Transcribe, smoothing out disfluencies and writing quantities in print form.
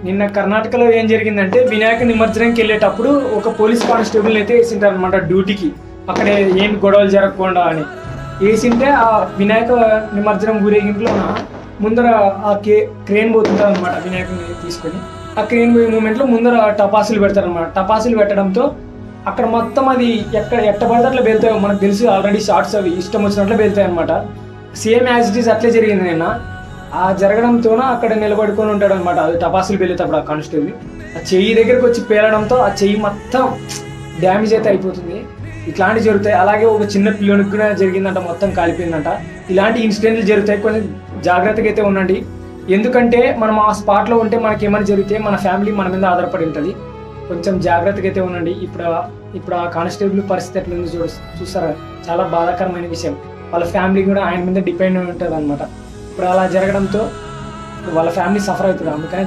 నిన్న కర్ణాటకలో ఏం జరిగిందంటే వినాయక నిమజ్జనంకి వెళ్ళేటప్పుడు ఒక పోలీస్ కానిస్టేబుల్ అయితే వేసింటారు అనమాట డ్యూటీకి, అక్కడే ఏం గొడవలు జరగకుండా అని వేసింటే ఆ వినాయక నిమజ్జనం ఊరేగింపులో ముందర ఆ క్రేన్ పోతుంటారు అనమాట వినాయకుని తీసుకొని. ఆ క్రేన్ పోయే మూమెంట్లో ముందర టపాసులు పెడతారు అనమాట. టపాసులు పెట్టడంతో అక్కడ మొత్తం అది ఎట్ట పడితే అట్లా వెళ్తాయి. మనకు తెలిసి ఆల్రెడీ షార్ట్స్ అవి ఇష్టం వచ్చినట్లు వెళ్తాయి అనమాట. సేమ్ యాజ్ ఇట్ ఈస్ అట్లే జరిగింది నిన్న. ఆ జరగడంతోన అక్కడ నిలబడుకొని ఉంటాడు అనమాట. అది టపాసులు వెళ్ళేటప్పుడు ఆ కానిస్టేబుల్ ఆ చెయ్యి దగ్గరకు వచ్చి పేలడంతో ఆ చెయ్యి మొత్తం డ్యామేజ్ అయితే అయిపోతుంది. ఇట్లాంటివి జరుగుతాయి. అలాగే ఒక చిన్న పిల్లోనికి కూడా జరిగిందంట, మొత్తం కాలిపోయిందంట. ఇలాంటి ఇన్సిడెంట్లు జరుగుతాయి. కొంచెం జాగ్రత్తగా అయితే ఉండండి. ఎందుకంటే మనం ఆ స్పాట్లో ఉంటే మనకి ఏమైనా జరిగితే మన ఫ్యామిలీ మన మీద ఆధారపడి ఉంటుంది. కొంచెం జాగ్రత్తగా అయితే ఉండండి. ఇప్పుడు ఆ కానిస్టేబుల్ పరిస్థితి ఎట్లుంది చూస్తారా, చాలా బాధాకరమైన విషయం. వాళ్ళ ఫ్యామిలీ కూడా ఆయన మీద డిపెండ్ ఉంటుంది అనమాట. ఇప్పుడు అలా జరగడంతో వాళ్ళ ఫ్యామిలీ సఫర్ అవుతుంది. అందుకని